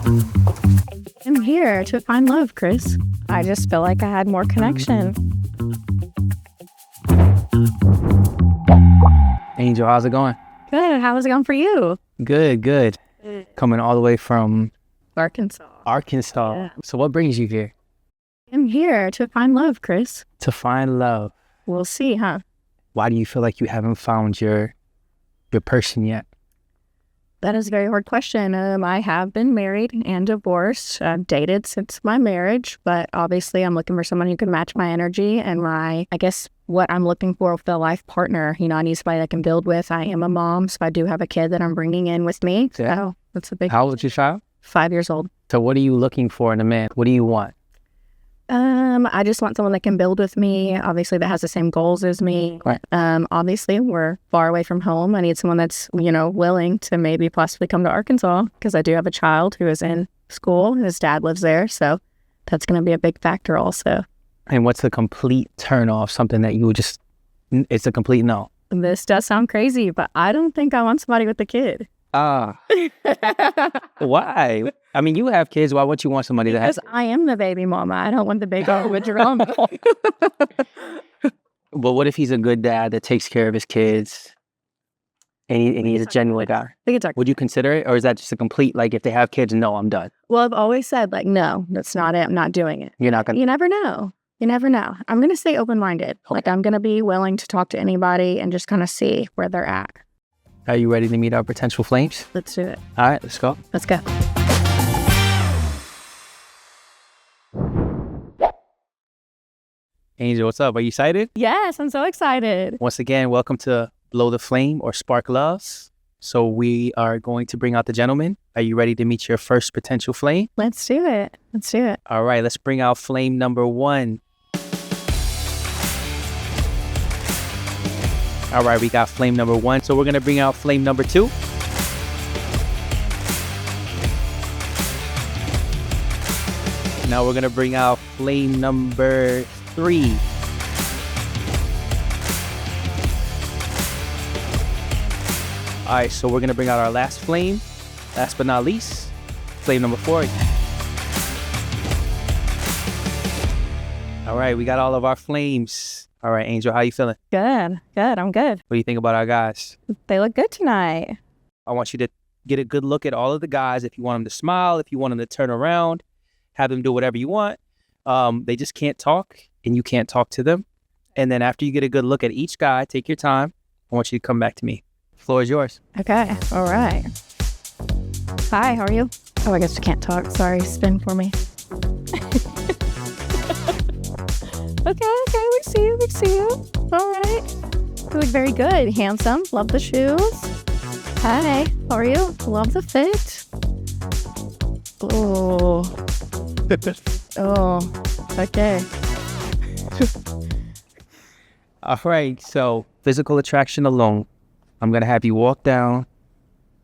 I'm here to find love, Chris. I just feel like I had more connection. Angel, how's it going? Good. How is it going for you? Good. Coming all the way from Arkansas. Arkansas. Yeah. So what brings you here? I'm here to find love, Chris. To find love. We'll see, huh? Why do you feel like you haven't found your person yet? That is a very hard question. I have been married and divorced. I've dated since my marriage, but obviously I'm looking for someone who can match my energy and what I'm looking for with a life partner. You know, I need somebody that I can build with. I am a mom, so I do have a kid that I'm bringing in with me. Yeah. So that's a big... How old is your child? 5 years old. So what are you looking for in a man? What do you want? I just want someone that can build with me, obviously that has the same goals as me. Right. Obviously we're far away from home. I need someone that's, willing to maybe possibly come to Arkansas because I do have a child who is in school. His dad lives there. So that's going to be a big factor also. And what's the complete turn off? Something that you would just, it's a complete no. This does sound crazy, but I don't think I want somebody with a kid. Why? I mean, you have kids. Why would you want somebody Because that has? I am the baby mama. I don't want the baby with drama. But what if he's a good dad that takes care of his kids and he's a genuine guy? Would you consider it? Or is that just a complete, like, if they have kids, no, I'm done? Well, I've always said, no, that's not it. I'm not doing it. You're not going to? You never know. You never know. I'm going to stay open-minded. Okay. Like, I'm going to be willing to talk to anybody and just kind of see where they're at. Are you ready to meet our potential flames? Let's do it. All right, let's go. Let's go. Angel, what's up? Are you excited? Yes, I'm so excited. Once again, welcome to Blow the Flame or Spark Loves. So we are going to bring out the gentleman. Are you ready to meet your first potential flame? Let's do it. Let's do it. All right, let's bring out flame number 1. All right, we got flame number 1. So we're going to bring out flame number 2. Now we're going to bring out flame number 3. All right, so we're going to bring out our last flame. Last but not least, flame number 4. All right, we got all of our flames. All right, Angel, how you feeling? Good. I'm good. What do you think about our guys? They look good tonight. I want you to get a good look at all of the guys. If you want them to smile, if you want them to turn around, have them do whatever you want. They just can't talk, and you can't talk to them. And then after you get a good look at each guy, take your time. I want you to come back to me. The floor is yours. Okay. All right. Hi, how are you? Oh, I guess you can't talk. Sorry, spin for me. Okay, we see you. All right. You look very good. Handsome. Love the shoes. Hi, how are you? Love the fit. Oh. Okay. All right, so physical attraction alone. I'm going to have you walk down,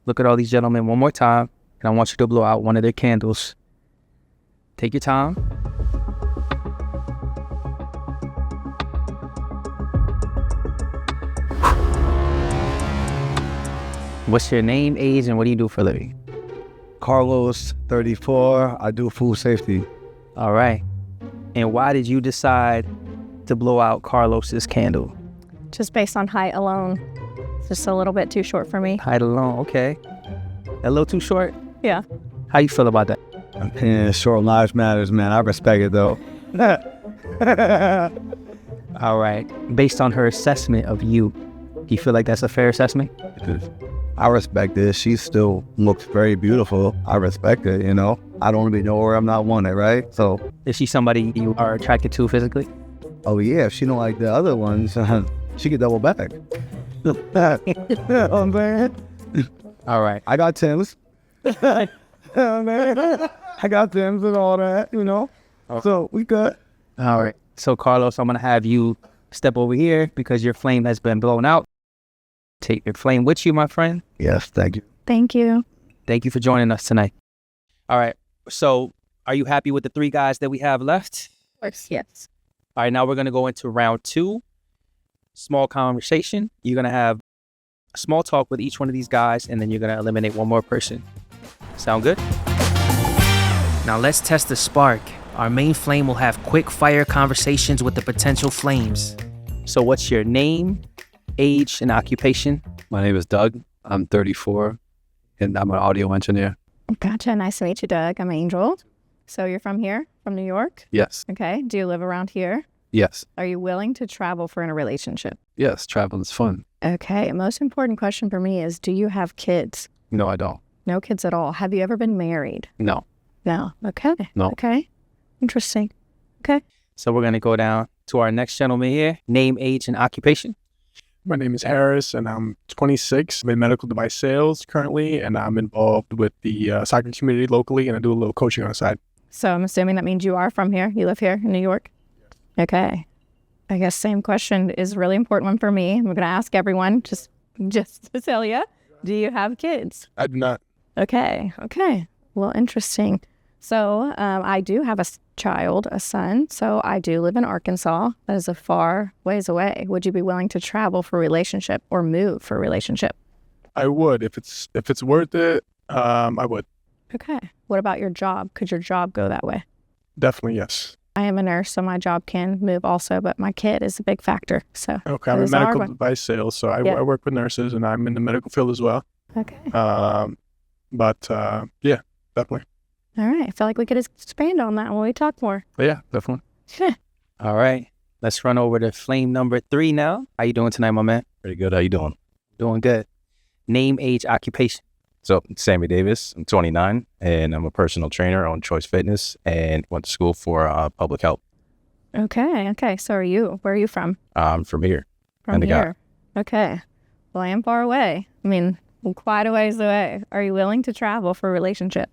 look at all these gentlemen one more time, and I want you to blow out one of their candles. Take your time. What's your name, age, and what do you do for a living? Carlos, 34. I do food safety. All right. And why did you decide to blow out Carlos's candle? Just based on height alone. It's just a little bit too short for me. Height alone, okay. A little too short? Yeah. How you feel about that? Yeah, short lives matters, man. I respect it, though. All right. Based on her assessment of you, do you feel like that's a fair assessment? I respect this. She still looks very beautiful. I respect it, I don't really know where I'm not wanted, right? So, Is she somebody you are attracted to physically? oh yeah, if she don't like the other ones, she could double back. Oh, man. All right. I got Tim's. Oh, man. I got Tim's and all that, Okay. So, we good. All right. So, Carlos, I'm going to have you step over here because your flame has been blown out. Take your flame with you, my friend. Yes, thank you. Thank you. Thank you for joining us tonight. All right. So, are you happy with the 3 guys that we have left? Of course, yes. All right. Now we're going to go into round 2. Small conversation. You're going to have small talk with each one of these guys, and then you're going to eliminate one more person. Sound good? Now let's test the spark. Our main flame will have quick fire conversations with the potential flames. So what's your name, age, and occupation? My name is Doug. I'm 34, and I'm an audio engineer. Gotcha. Nice to meet you, Doug. I'm Angel. So you're from here, from New York? Yes. Okay. Do you live around here? Yes. Are you willing to travel for in a relationship? Yes. Traveling is fun. Okay. Most important question for me is, do you have kids? No, I don't. No kids at all. Have you ever been married? No. No. Okay. No. Okay. Interesting. Okay. So we're going to go down to our next gentleman here. Name, age, and occupation. My name is Harris, and I'm 26. I'm in medical device sales currently, and I'm involved with the soccer community locally, and I do a little coaching on the side. So I'm assuming that means you are from here. You live here in New York? Okay. I guess same question is a really important one for me. I'm going to ask everyone just to tell you. Do you have kids? I do not. Okay. Okay. Well, interesting. So I do have a child, a son. So I do live in Arkansas. That is a far ways away. Would you be willing to travel for a relationship or move for a relationship? I would. If it's worth it, I would. Okay. What about your job? Could your job go that way? Definitely, yes. I am a nurse, so my job can move also, but my kid is a big factor. So Okay, I'm in It is a hard medical one. device sales, so Yeah. I work with nurses, and I'm in the medical field as well. Okay. Yeah, definitely. All right. I feel like we could expand on that when we talk more. But yeah, definitely. All right. Let's run over to flame number 3 now. How you doing tonight, my man? Pretty good. How you doing? Doing good. Name, age, occupation. So, Sammy Davis, I'm 29, and I'm a personal trainer on Choice Fitness and went to school for public health. Okay. Okay. So are you? Where are you from? I'm from here. From Endicott. here. Okay. Well, I am far away. I mean, quite a ways away. Are you willing to travel for a relationship?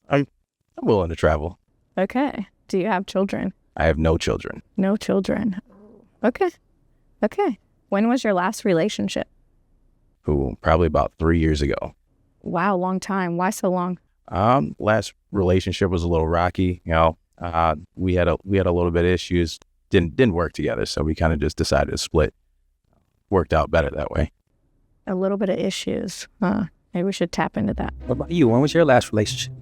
I'm willing to travel. Okay. Do you have children? I have no children. No children. Okay. Okay. When was your last relationship? Probably about 3 years ago. Wow, long time. Why so long? Last relationship was a little rocky. We had a little bit of issues. Didn't work together, so we kind of just decided to split. Worked out better that way. A little bit of issues. Maybe we should tap into that. What about you? When was your last relationship?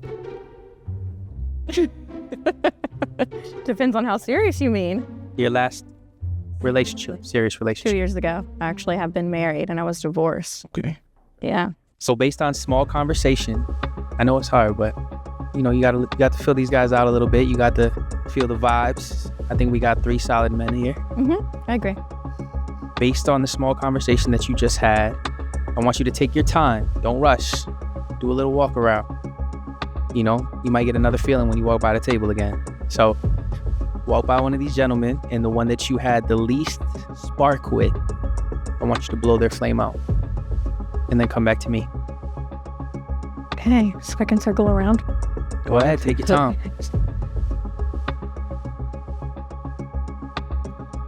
Depends on how serious you mean. Your last relationship, serious 2 relationship. years ago, I actually have been married and I was divorced. Okay. Yeah. So based on small conversation, I know it's hard, but you got to feel these guys out a little bit. You got to feel the vibes. I think we got 3 solid men here. I agree. Based on the small conversation that you just had, I want you to take your time. Don't rush. Do a little walk around. You might get another feeling when you walk by the table again. So walk by one of these gentlemen, and the one that you had the least spark with, I want you to blow their flame out. And then come back to me. Okay. So I can circle around. Go ahead, take your time.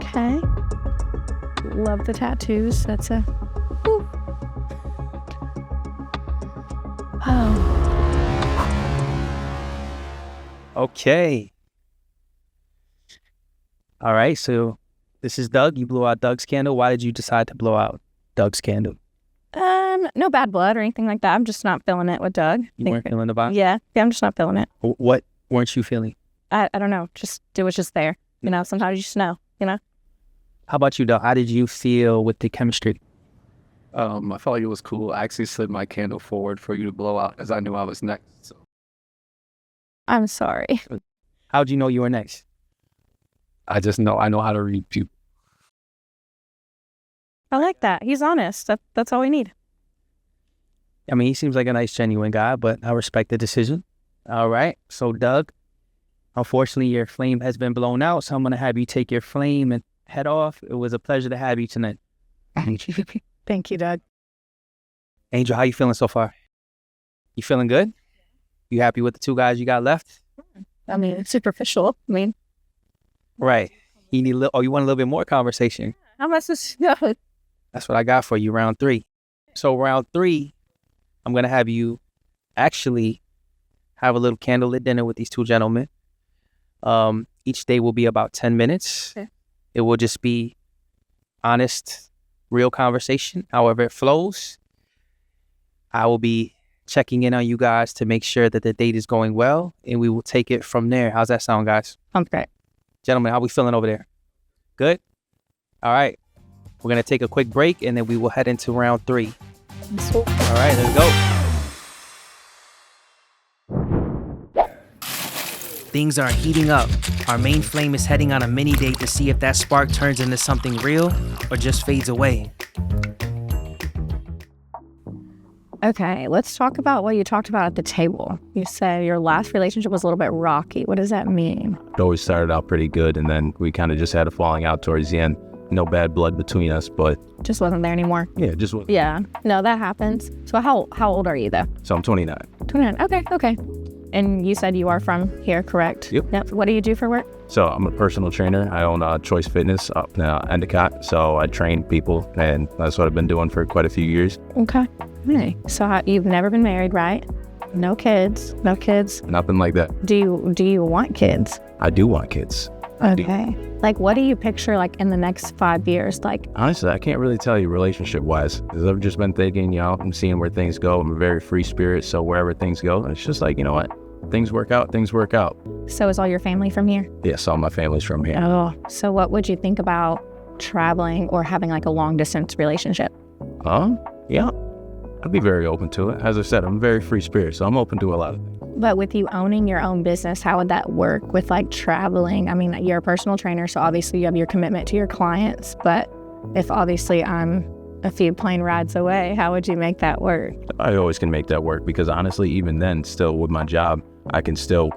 Okay. Love the tattoos. That's a... Whew. Oh. Okay. All right, so this is Doug. You blew out Doug's candle. Why did you decide to blow out Doug's candle? No bad blood or anything like that. I'm just not feeling it with Doug. You weren't feeling the vibe? Yeah, I'm just not feeling it. What weren't you feeling? I don't know. It was just there. Sometimes you just know, How about you, Doug? How did you feel with the chemistry? I felt like it was cool. I actually slid my candle forward for you to blow out as I knew I was next. So I'm sorry. How'd you know you were next? I know how to read people. I like that. He's honest. That's all we need. I mean, he seems like a nice, genuine guy, but I respect the decision. All right. So, Doug, unfortunately, your flame has been blown out, so I'm going to have you take your flame and head off. It was a pleasure to have you tonight. Thank you, Doug. Angel, how you feeling so far? You feeling good? You happy with the 2 guys you got left? I mean, it's superficial. Right. You want a little bit more conversation. How am I supposed to know? That's what I got for you, round 3. So round 3, I'm going to have you actually have a little candlelit dinner with these 2 gentlemen. Each day will be about 10 minutes. Okay. It will just be honest, real conversation, however it flows. I will be checking in on you guys to make sure that the date is going well, and we will take it from there. How's that sound, guys? Sounds great. Gentlemen, how we feeling over there? Good? All right. We're going to take a quick break, and then we will head into round 3. All right, let's go. Things are heating up. Our main flame is heading on a mini date to see if that spark turns into something real or just fades away. Okay, let's talk about what you talked about at the table. You said your last relationship was a little bit rocky. What does that mean? It always started out pretty good, and then we kind of just had a falling out towards the end. No bad blood between us, but Just wasn't there anymore. yeah, just Yeah, no, that happens. So how old are you though? so I'm 29. 29. Okay. And you said you are from here, correct? Yep. What do you do for work? So I'm a personal trainer. I own Choice Fitness up in Endicott. So I train people, and that's what I've been doing for quite a few years. Okay. Hey. So you've never been married, right? No kids. Nothing like that. Do you want kids? I do want kids. Okay. Like, what do you picture like in the next 5 years? Like, Honestly, I can't really tell you relationship-wise, because I've just been thinking, I'm seeing where things go. I'm a very free spirit, so wherever things go, it's just like, you know what? Things work out. so is all your family from here? Yes, all my family's from here. Oh, so what would you think about traveling or having like a long distance relationship? Yeah, I'd be very open to it. As I said, I'm a very free spirit, so I'm open to a lot of things. But with you owning your own business, how would that work with like traveling? I mean, you're a personal trainer, so obviously you have your commitment to your clients. But if obviously I'm a few plane rides away, how would you make that work? I always can make that work, because honestly, even then, still with my job, I can still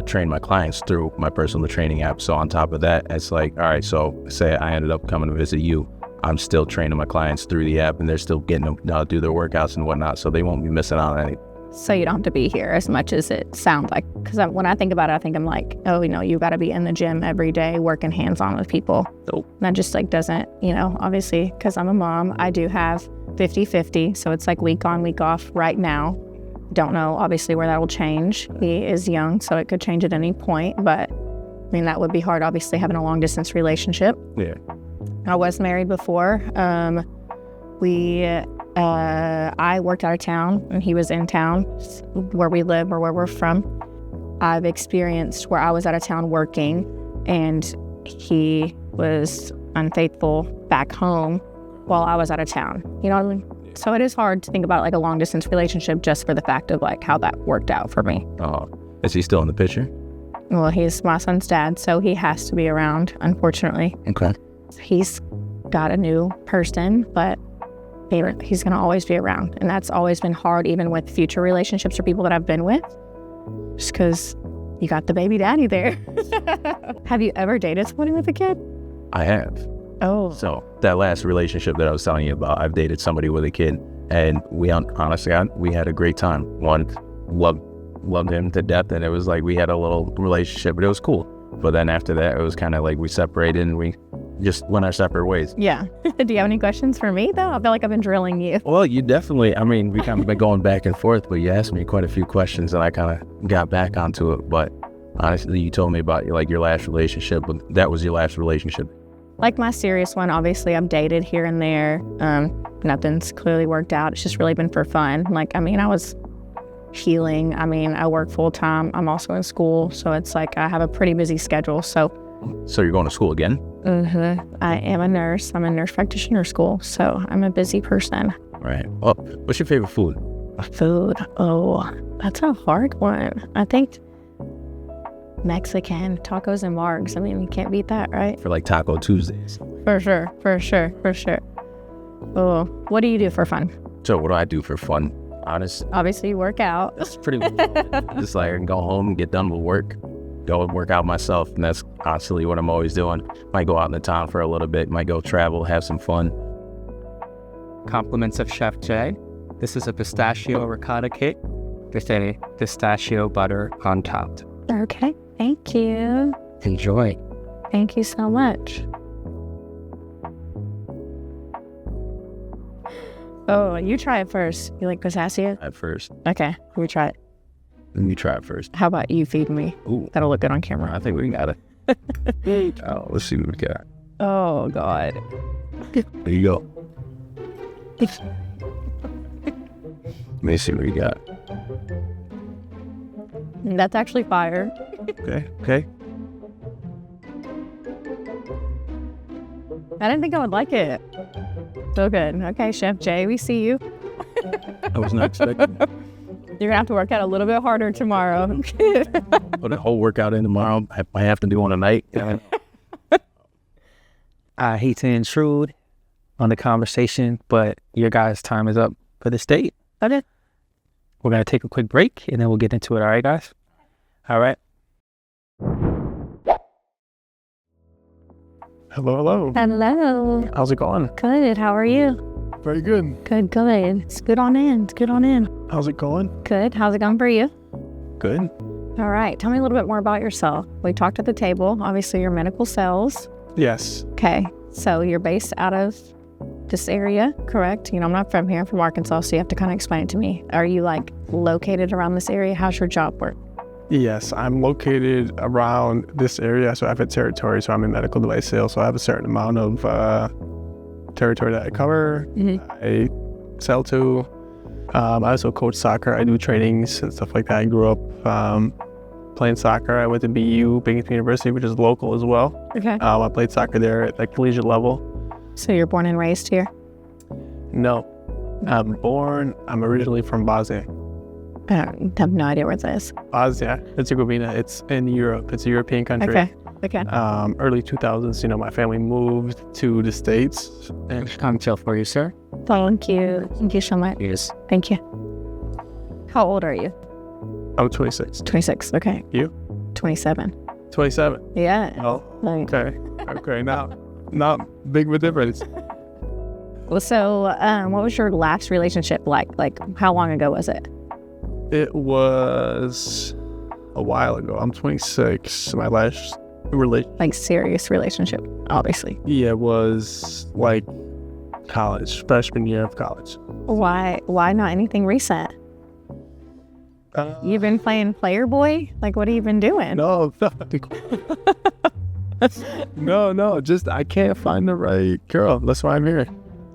train my clients through my personal training app. So on top of that, it's like, all right, so say I ended up coming to visit you, I'm still training my clients through the app, and they're still getting them do their workouts and whatnot, so they won't be missing out on anything. So you don't have to be here as much as it sounds like. Because when I think about it, I'm like, oh, you got to be in the gym every day working hands-on with people. Nope. And that just like doesn't, obviously, because I'm a mom, I do have 50-50. So it's like week on, week off right now. Don't know, obviously, where that will change. He is young, so it could change at any point. But, I mean, that would be hard, obviously, having a long-distance relationship. Yeah. I was married before. I worked out of town and he was in town where we live or where we're from. I've experienced where I was out of town working and he was unfaithful back home while I was out of town. You know what I mean? So it is hard to think about like a long distance relationship just for the fact of like how that worked out for me. Is he still in the picture? Well, he's my son's dad, so he has to be around, unfortunately. Okay. He's got a new person, but he's going to always be around. And that's always been hard, even with future relationships or people that I've been with, just because you got the baby daddy there. Have you ever dated somebody with a kid? I have. Oh. So that last relationship that I was telling you about, I've dated somebody with a kid, and we honestly, we had a great time. One, loved him to death, and it was like we had a little relationship, but it was cool. But then after that, it was kind of like we separated and we just went our separate ways. Yeah. Do you have any questions for me, though? I feel like I've been drilling you. Well, you definitely, we kind of been going back and forth, but you asked me quite a few questions and I kind of got back onto it. But honestly, you told me about your last relationship, but that was your last relationship. Like my serious one, obviously I've dated here and there. Nothing's clearly worked out. It's just really been for fun. I was healing. I work full time. I'm also in school. So it's like I have a pretty busy schedule. So you're going to school again? Mm-hmm. I am a nurse. I'm in nurse practitioner school. So I'm a busy person. Right. Well, what's your favorite food? Food? Oh, that's a hard one. I think Mexican, tacos and margs. You can't beat that, right? For like Taco Tuesdays. For sure. Oh, what do you do for fun? So what do I do for fun? Obviously you work out. That's pretty much just like I can go home and get done with work, go and work out myself, and that's constantly what I'm always doing. Might go out in the town for a little bit, might go travel, have some fun. Compliments of Chef Jay. This is a pistachio ricotta cake with a pistachio butter on top. Okay, thank you. Enjoy. Thank you so much. Oh, you try it first. You like pistachio? At first. Okay, we try it. You try it first. How about you feed me? Ooh. That'll look good on camera. I think we got it. Oh, let's see what we got. Oh, God. There you go. Let me see what we got. That's actually fire. Okay. I didn't think I would like it. So good. Okay, Chef Jay, we see you. I was not expecting that. You're gonna have to work out a little bit harder tomorrow. Put a whole workout in tomorrow. I have to do on a night. I hate to intrude on the conversation, but your guys' time is up for this date. Okay. We're going to take a quick break, and then we'll get into it. All right, guys? All right. Hello. Hello. How's it going? Good. How are you? Very good. Good. It's good on in. How's it going? Good. How's it going for you? Good. All right. Tell me a little bit more about yourself. We talked at the table. Obviously, you're medical sales. Yes. Okay. So you're based out of this area, correct? You know, I'm not from here. I'm from Arkansas, so you have to kind of explain it to me. Are you like located around this area? How's your job work? Yes, I'm located around this area, so I have a territory. So I'm in medical device sales, so I have a certain amount of territory that I cover. I sell to. I also coach soccer. I do trainings and stuff like that. I grew up playing soccer. I went to BU, Binghamton University, which is local as well. Okay. I played soccer there at the collegiate level. So you're born and raised here? No, I'm originally from Bosnia. I have no idea where this is. Bosnia, Herzegovina. It's in Europe. It's a European country. Okay. Early 2000s, you know, my family moved to the States. And I'm chill for you, sir. Thank you. Thank you so much. Yes. Thank you. How old are you? I'm 26. 26. Okay. You? 27. 27. Yeah. Oh, Like, okay. Not big of a difference. well, so what was your last relationship like? Like, how long ago was it? It was a while ago. I'm 26. My last relationship. Like, serious relationship, obviously. Yeah, it was like college, freshman year of college. Why not anything recent? You've been playing player boy? Like, what have you been doing? No. No, just I can't find the right girl. That's why I'm here.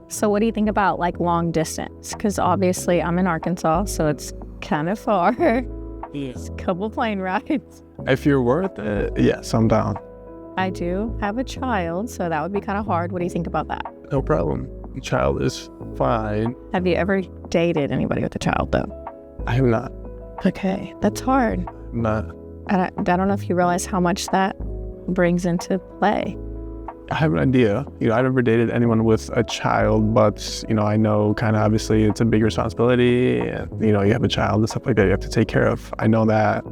So what do you think about like long distance? Because obviously I'm in Arkansas, so it's kind of far. Yeah. It's a couple plane rides. If you're worth it, yes, I'm down. I do have a child, so that would be kind of hard. What do you think about that? No problem. The child is fine. Have you ever dated anybody with a child, though? I am not. Okay, that's hard. I'm not. I don't know if you realize how much that brings into play. I have an idea. You know, I never dated anyone with a child, but, you know, I know kind of obviously it's a big responsibility. And, you know, you have a child and stuff like that you have to take care of. I know that.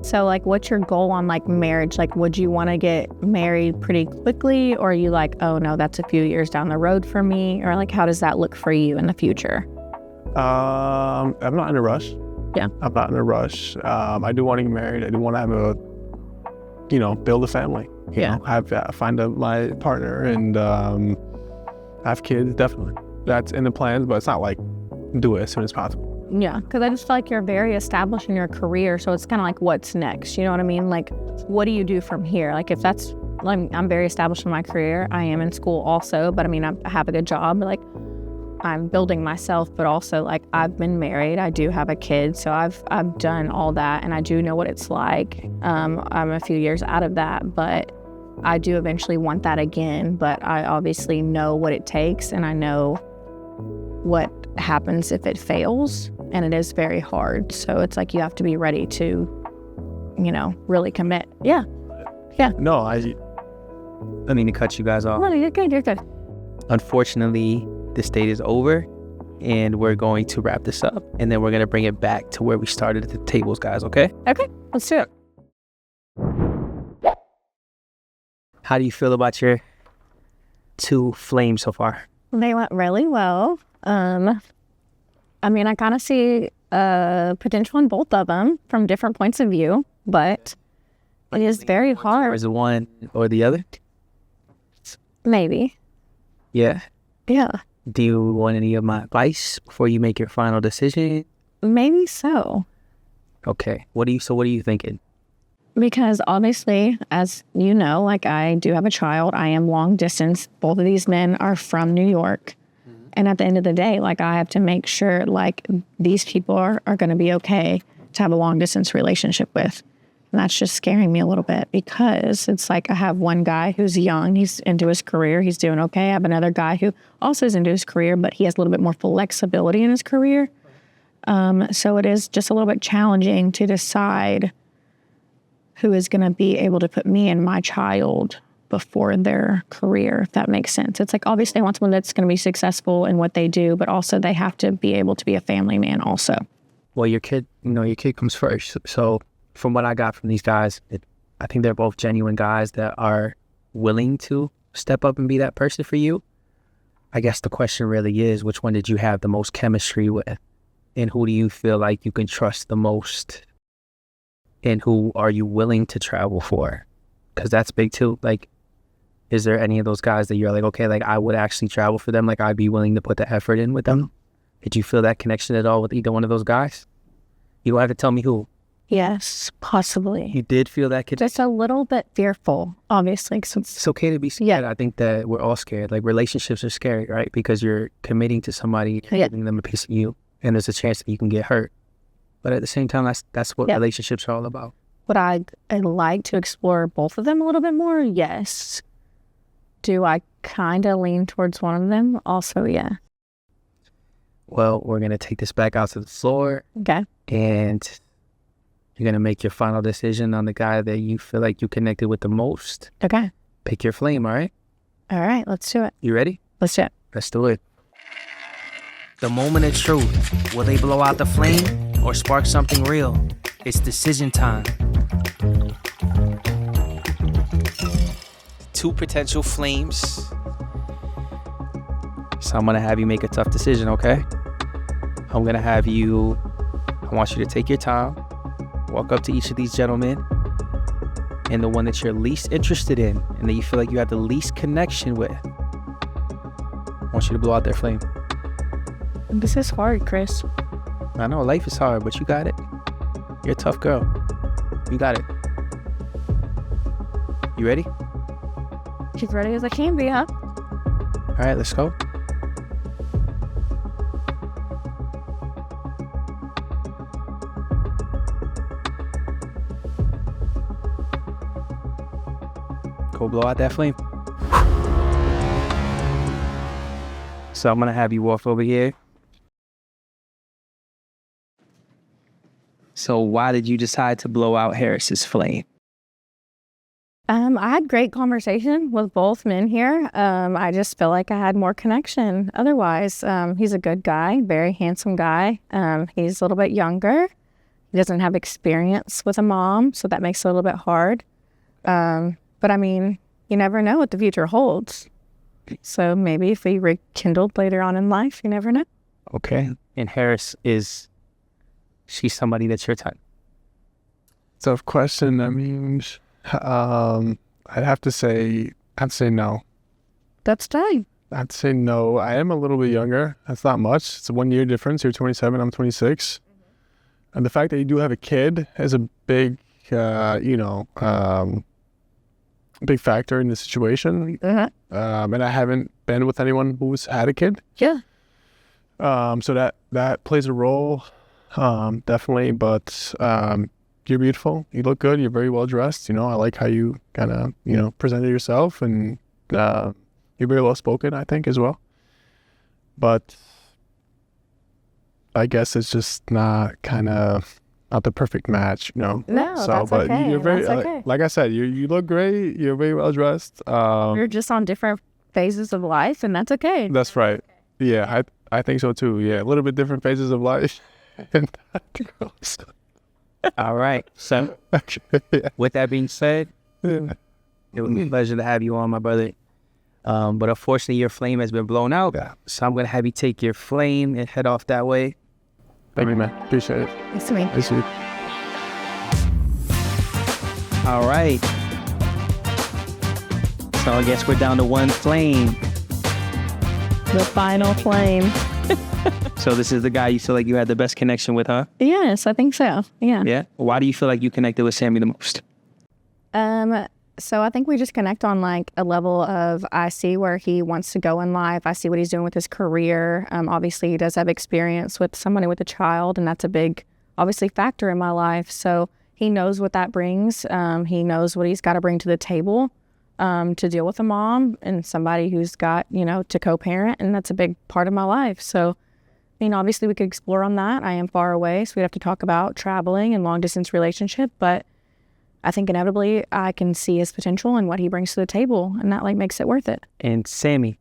So, like, what's your goal on, like, marriage? Like, would you want to get married pretty quickly? Or are you like, oh, no, that's a few years down the road for me? Or, like, how does that look for you in the future? I'm not in a rush. Yeah. I'm not in a rush. I do want to get married. I do want to have a, you know, build a family. You know, find my partner and have kids, definitely. That's in the plans, but it's not like do it as soon as possible. Yeah, because I just feel like you're very established in your career, so it's kind of like, what's next? You know what I mean? Like, what do you do from here? Like, if that's, like, I'm very established in my career. I am in school also, but I mean, I have a good job. Like, I'm building myself, but also, like, I've been married. I do have a kid, so I've done all that, and I do know what it's like. I'm a few years out of that, but I do eventually want that again. But I obviously know what it takes, and I know what happens if it fails, and it is very hard. So it's like you have to be ready to, you know, really commit. Yeah. No, I mean to cut you guys off. No, you're good. Unfortunately, this date is over, and we're going to wrap this up, and then we're going to bring it back to where we started at the tables, guys, okay? Okay, let's do it. How do you feel about your two flames so far? They went really well. I mean, I kind of see potential in both of them from different points of view, but it is very hard. Is it one or the other? Maybe. Yeah. Yeah. Do you want any of my advice before you make your final decision? Maybe so. Okay. What are you thinking? Because obviously, as you know, like, I do have a child. I am long distance. Both of these men are from New York. And at the end of the day, like, I have to make sure, like, these people are going to be okay to have a long distance relationship with. And that's just scaring me a little bit, because it's like I have one guy who's young, he's into his career, he's doing okay. I have another guy who also is into his career, but he has a little bit more flexibility in his career. So it is just a little bit challenging to decide who is going to be able to put me and my child before their career, if that makes sense. It's like, obviously I want someone that's going to be successful in what they do, but also they have to be able to be a family man also. Well, your kid comes first. So from what I got from these guys, I think they're both genuine guys that are willing to step up and be that person for you. I guess the question really is, which one did you have the most chemistry with? And who do you feel like you can trust the most? And who are you willing to travel for? Because that's big too. Like, is there any of those guys that you're like, okay, like I would actually travel for them, like I'd be willing to put the effort in with them? Did you feel that connection at all with either one of those guys? You don't have to tell me who. Yes, possibly. You did feel that connection? Just a little bit fearful, obviously. It's okay to be scared. Yeah. I think that we're all scared. Like, relationships are scary, right? Because you're committing to somebody, giving them a piece of you, and there's a chance that you can get hurt. But at the same time, that's what relationships are all about. Would I like to explore both of them a little bit more? Yes. Do I kind of lean towards one of them? Also, yeah. Well, we're going to take this back out to the floor. Okay. And you're going to make your final decision on the guy that you feel like you connected with the most. Okay. Pick your flame, all right? All right, let's do it. You ready? Let's do it. Let's do it. The moment of truth. Will they blow out the flame or spark something real? It's decision time. Two potential flames. So I'm going to have you make a tough decision, okay? I want you to take your time, walk up to each of these gentlemen, and the one that you're least interested in and that you feel like you have the least connection with, I want you to blow out their flame. This is hard, Chris. I know life is hard, but you got it. You're a tough girl. You got it. You ready? As ready as I can be, huh? All right, let's go. Go blow out that flame. So I'm going to have you walk over here. So why did you decide to blow out Harris's flame? I had great conversation with both men here. I just feel like I had more connection. Otherwise, he's a good guy, very handsome guy. He's a little bit younger. He doesn't have experience with a mom, so that makes it a little bit hard. But I mean, you never know what the future holds. So maybe if we rekindled later on in life, you never know. Okay. And Harris, she's somebody that's your type? Tough question. I mean, I'd say no. That's fine. I'd say no. I am a little bit younger. That's not much. It's a 1 year difference. You're 27, I'm 26. And the fact that you do have a kid is a big, big factor in the situation. And I haven't been with anyone who's had a kid. Yeah. So that plays a role, definitely. But you're beautiful. You look good. You're very well dressed. I like how you kind of, presented yourself, and you're very well spoken, I think, as well. But I guess it's just not the perfect match, No, so, that's but okay. You're very, that's okay. like I said, you look great. You're very well dressed. You're just on different phases of life, and that's okay. That's right. Yeah, I think so too. Yeah, a little bit different phases of life. All right. So, with that being said, it was a pleasure to have you on, my brother. But unfortunately, your flame has been blown out. Yeah. So I'm going to have you take your flame and head off that way. Thank you, man. Appreciate it. Nice to meet you. Nice to meet you. All right. So I guess we're down to one flame. The final flame. So this is the guy you feel like you had the best connection with, huh? Yes, I think so. Yeah. Yeah? Why do you feel like you connected with Sammy the most? So I think we just connect on like a level of, I see where he wants to go in life. I see what he's doing with his career. Obviously he does have experience with somebody with a child, and that's a big, obviously, factor in my life. So he knows what that brings. He knows what he's got to bring to the table to deal with a mom and somebody who's got, to co-parent. And that's a big part of my life. So, obviously we could explore on that. I am far away, so we'd have to talk about traveling and long distance relationship. But I think inevitably I can see his potential and what he brings to the table. And that makes it worth it. And Sammy,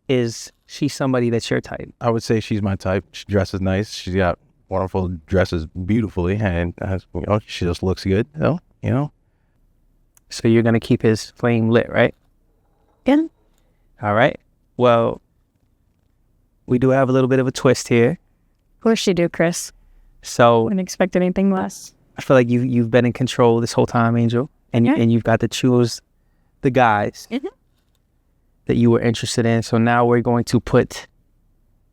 is she somebody that's your type? I would say she's my type. She dresses nice. She's got wonderful dresses beautifully, and she just looks good. So you're gonna keep his flame lit, right? Yeah. All right. Well, we do have a little bit of a twist here. Of course you do, Chris. So Wouldn't expect anything less. I feel like you've been in control this whole time, Angel, and you've got to choose the guys that you were interested in. So now we're going to put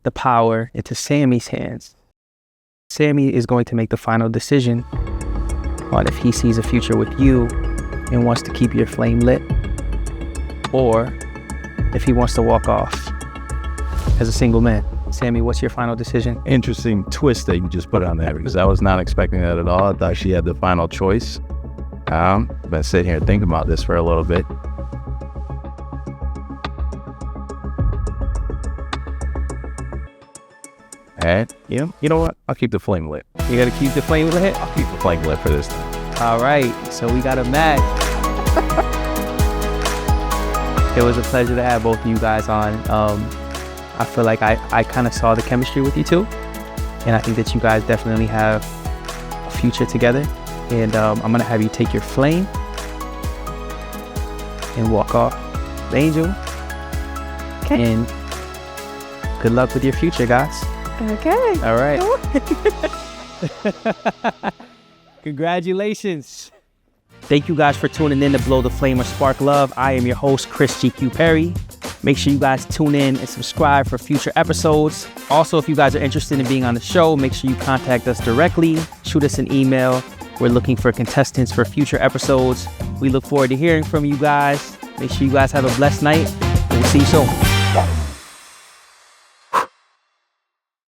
the power into Sammy's hands. Sammy is going to make the final decision on if he sees a future with you and wants to keep your flame lit, or if he wants to walk off as a single man. Sammy, what's your final decision? Interesting twist that you just put on that, because I was not expecting that at all. I thought she had the final choice. Been sitting here thinking about this for a little bit. And you know what? I'll keep the flame lit. You gotta keep the flame lit? I'll keep the flame lit for this time. All right, so we got a match. It was a pleasure to have both of you guys on. I feel like I kind of saw the chemistry with you two, and I think that you guys definitely have a future together. And I'm gonna have you take your flame and walk off the Angel. Okay. And good luck with your future, guys. Okay. All right. Congratulations. Thank you guys for tuning in to Blow the Flame or Spark Love. I am your host, Chris GQ Perry. Make sure you guys tune in and subscribe for future episodes. Also, if you guys are interested in being on the show, make sure you contact us directly. Shoot us an email. We're looking for contestants for future episodes. We look forward to hearing from you guys. Make sure you guys have a blessed night, and we'll see you soon.